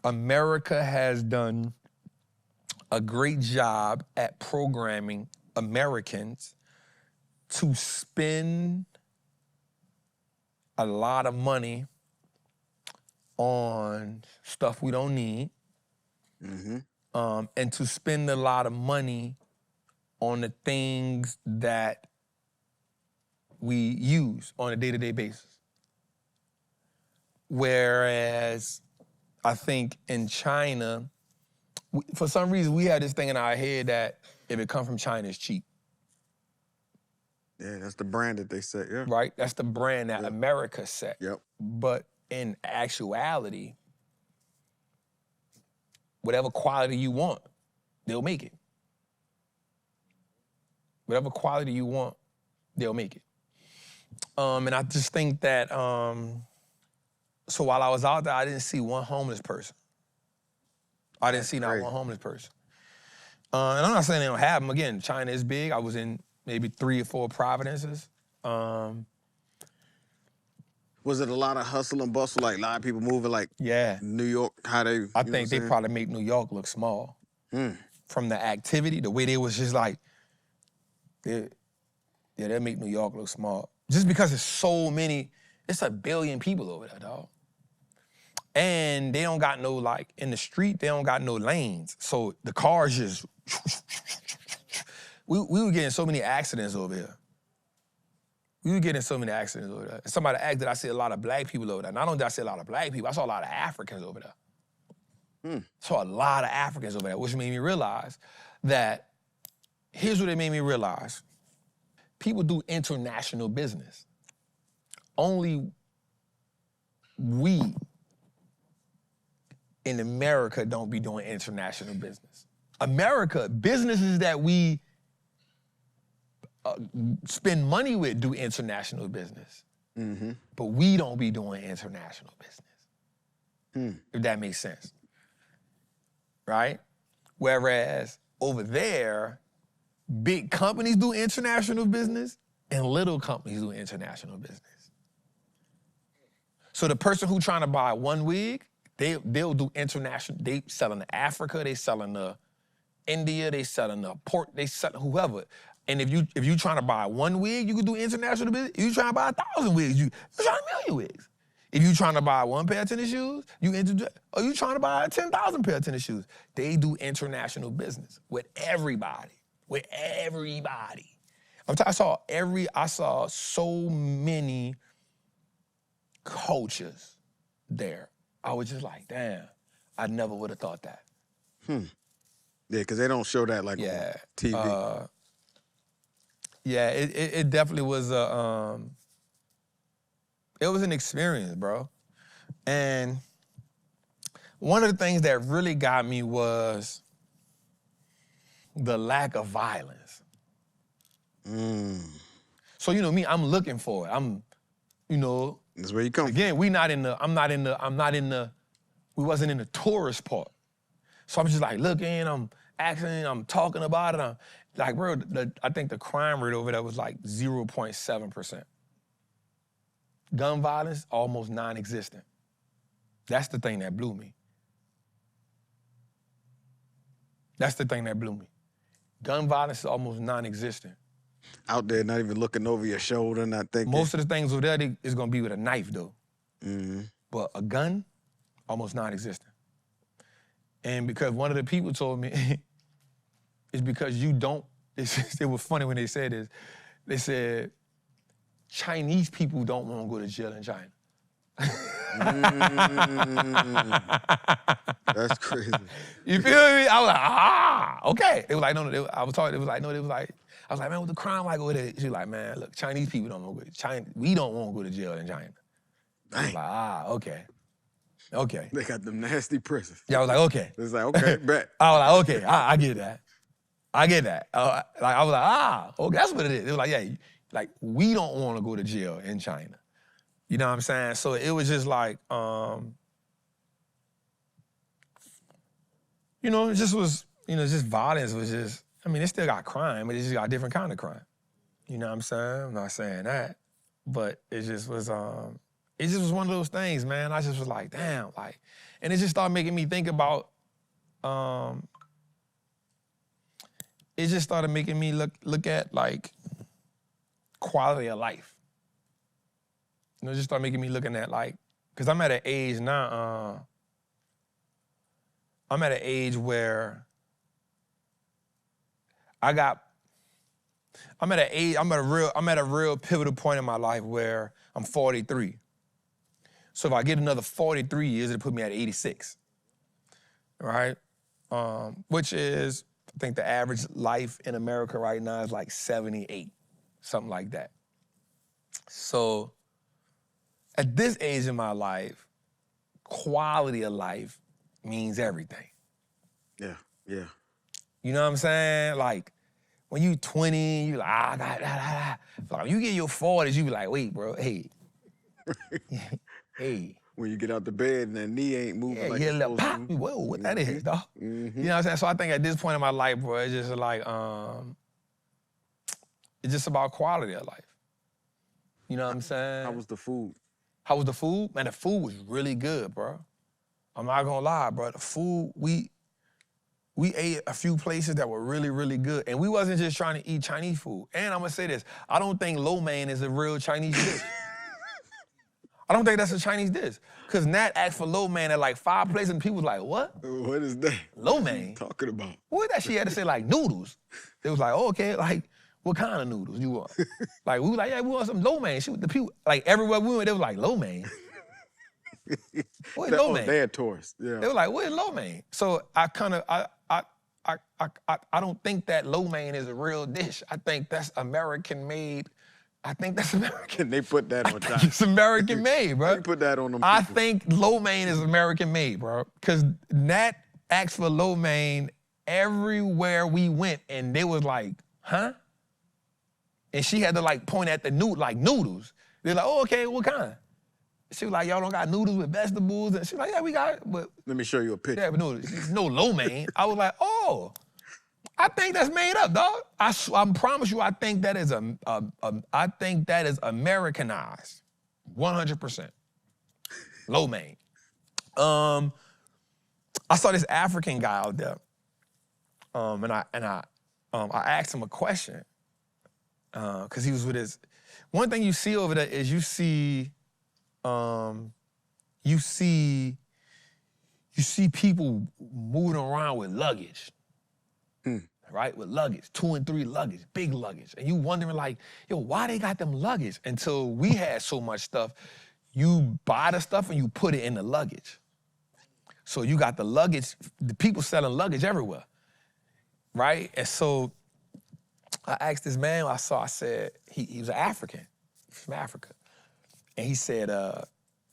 America has done a great job at programming Americans to spend a lot of money on stuff we don't need, and to spend a lot of money on the things that we use on a day-to-day basis. Whereas I think in China, for some reason, we have this thing in our head that if it comes from China, it's cheap. Yeah, that's the brand that they set, yeah. Right? That's the brand that America set. Yep. But in actuality, whatever quality you want, they'll make it. Whatever quality you want, they'll make it. And I just think that, so while I was out there, I didn't see one homeless person. I didn't see not one homeless person. And I'm not saying they don't have them. Again, China is big. I was in maybe 3 or 4 provinces. Was it a lot of hustle and bustle, like a lot of people moving like New York, how they, I think they probably make New York look small. From the activity, the way they was just like, they make New York look small. Just because it's so many, it's 1 billion people over there, dog. And they don't got no, like, in the street, they don't got no lanes. So the cars just, we were getting so many accidents over here. We were getting so many accidents over there. And somebody asked, did I see a lot of black people over there? Not only did I see a lot of black people, I saw a lot of Africans over there. Saw a lot of Africans over there, which made me realize that, here's what it made me realize. People do international business. Only we in America don't be doing international business. America, businesses that we spend money with do international business. But we don't be doing international business. If that makes sense. Right? Whereas over there, big companies do international business and little companies do international business. So the person who trying to buy one wig, they'll do international. They selling to Africa, they selling to India, they selling to Port, they selling whoever. And if you trying to buy one wig, you can do international business. If you trying to buy 1,000 wigs, you trying a million wigs. If you trying to buy 1 pair of tennis shoes, you trying to buy 10,000 pair of tennis shoes. They do international business with everybody. With everybody. I saw so many cultures there. I was just like, damn, I never would have thought that. Yeah, because they don't show that like on TV. It definitely was it was an experience, bro. And one of the things that really got me was the lack of violence. So, you know me, I'm looking for it. That's where you come again, we wasn't in the tourist part. So I'm just like looking, I'm asking, I'm talking about it. I'm like, bro, I think the crime rate over there was like 0.7%. Gun violence, almost non-existent. That's the thing that blew me. That's the thing that blew me. Gun violence is almost non-existent. Out there, not even looking over your shoulder, not thinking. Most of the things over there is gonna be with a knife, though. But a gun, almost non-existent. And because one of the people told me, it's because you don't, it was funny when they said this. They said, Chinese people don't want to go to jail in China. That's crazy. You feel me? I was like, okay. They was like, no, I was talking, I was like, man, what the crime like over there? She was like, man, look, Chinese people don't want to go to China. We don't want to go to jail in China. I was like, okay. Okay. They got them nasty prisons. Yeah, I was like, okay. It's like, okay, bet. I was like, okay, I get that. I get that. I was like, okay, that's what it is. It was like, yeah, like, we don't want to go to jail in China. You know what I'm saying? So it was just like, it just was, just violence was just, I mean, it still got crime, but it just got a different kind of crime. You know what I'm saying? I'm not saying that, but it just was, it just was one of those things, man. I just was like, damn, like, and it just started making me think about, it just started making me look at like quality of life. You know, it just started making me looking at like, cause I'm at an age now, I'm at an age where I'm at a real pivotal point in my life where I'm 43. So if I get another 43 years, it'll put me at 86, right? Which is, I think the average life in America right now is like 78, something like that. So at this age in my life, quality of life means everything. Yeah, yeah. You know what I'm saying? Like, when you 20, you like, Like, when you get your 40s, you be like, wait, bro, hey. Hey. When you get out the bed and that knee ain't moving like it's supposed pop. to. Whoa, what that is, dog? You know what I'm saying? So I think at this point in my life, bro, it's just like, it's just about quality of life. You know what I'm saying? How was the food? How was the food? Man, the food was really good, bro. I'm not gonna lie, bro. The food, we ate a few places that were really, really good. And we wasn't just trying to eat Chinese food. And I'm gonna say this, I don't think lo mein is a real Chinese dish. I don't think that's a Chinese dish. Cause Nat asked for lo mein at like 5 places and people was like, what? What is that? Lo mein? What are you talking about? What that she had to say like noodles. It was like, oh, okay, like, what kind of noodles you want? Like, we was like, yeah, we want some lo mein. The people, like, everywhere we went, they was like, lo mein? What is lo mein? They had tourists, yeah. They were like, what is lo mein? So I don't think that lo mein is a real dish. I think that's American made. I think that's American. They put that on top. It's American made, bro. They put that on them. I think lo mein is American made, bro. Cause Nat asked for lo mein everywhere we went, and they was like, huh? And she had to like point at the noodles. They're like, oh, okay, what kind? She was like, y'all don't got noodles with vegetables? And she was like, yeah, we got it, but. Let me show you a picture. Yeah, but no, there's no lo mein. I was like, oh, I think that's made up, dog. I promise you, I think that is Americanized, 100%. Lo mein. I saw this African guy out there, and I asked him a question, cause he was with his. One thing you see over there is you see people moving around with luggage. Right? With luggage, 2 and 3 luggage, big luggage. And you wondering like, yo, why they got them luggage? Until we had so much stuff, you buy the stuff and you put it in the luggage. So you got the luggage, the people selling luggage everywhere, right? And so I asked this man I said, he was an African, from Africa. And he said, I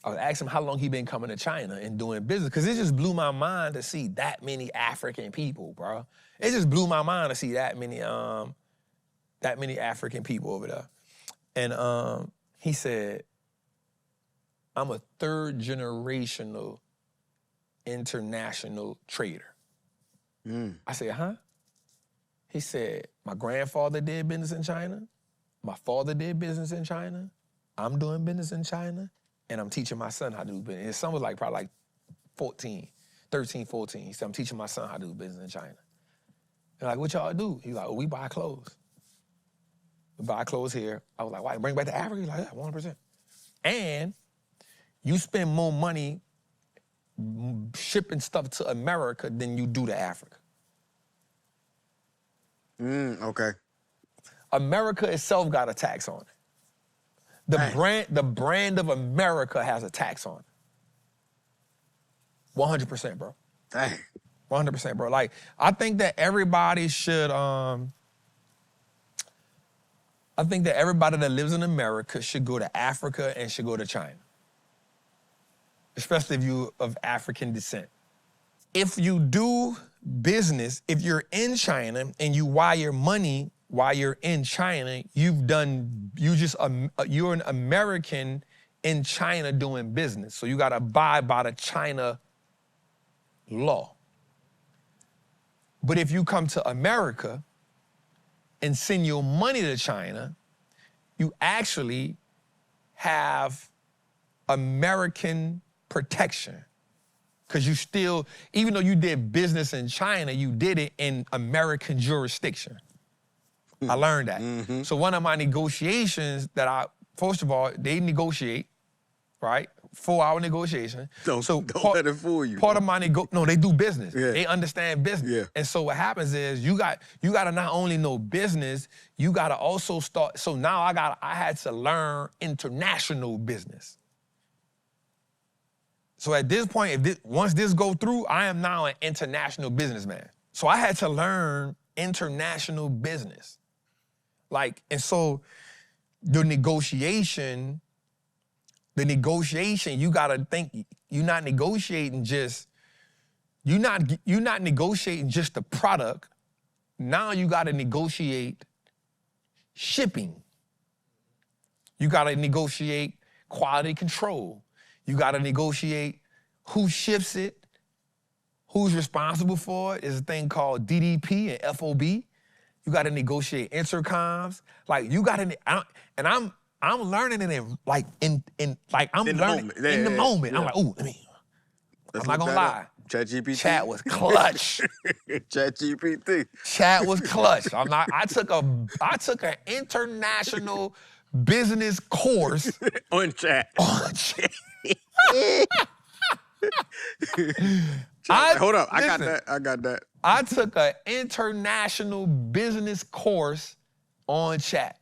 was asking him how long he been coming to China and doing business, because it just blew my mind to see that many African people, bro. It just blew my mind to see that many African people over there. And he said, I'm a 3rd generational international trader. I said, huh? He said, my grandfather did business in China. My father did business in China. I'm doing business in China. And I'm teaching my son how to do business. His son was like probably like 13, 14. He said, I'm teaching my son how to do business in China. And like, what y'all do? He's like, oh, we buy clothes. We buy clothes here. I was like, why? Bring back to Africa? He's like, yeah, 100%. And you spend more money shipping stuff to America than you do to Africa. Okay. America itself got a tax on it. The brand of America has a tax on it. 100%, bro. Dang. 100%, bro. Like, I think that everybody should, I think that everybody that lives in America should go to Africa and should go to China. Especially if you're of African descent. If you do business, if you're in China and you wire money while you're in China, you're an American in China doing business. So you gotta abide by the China law. But if you come to America and send your money to China, you actually have American protection. Because you still, even though you did business in China, you did it in American jurisdiction. I learned that. So one of my negotiations that first of all, they negotiate, right? 4-hour negotiation. Don't let it fool you. Part of my no, they do business. Yeah. They understand business. Yeah. And so what happens is you got to not only know business, you got to also start. So now I had to learn international business. So at this point, once this go through, I am now an international businessman. So I had to learn international business. And so the negotiation, you gotta think, you're not negotiating just the product. Now you gotta negotiate shipping. You gotta negotiate quality control. You gotta negotiate who ships it, who's responsible for it. There's a thing called DDP and FOB. You gotta negotiate intercoms. You gotta, I'm learning it in the moment. Yeah. I'm like, ooh, I'm not gonna lie. ChatGPT. Chat was clutch. ChatGPT. Chat was clutch. I took an international business course on chat. Hold up, I got that. I took an international business course on chat.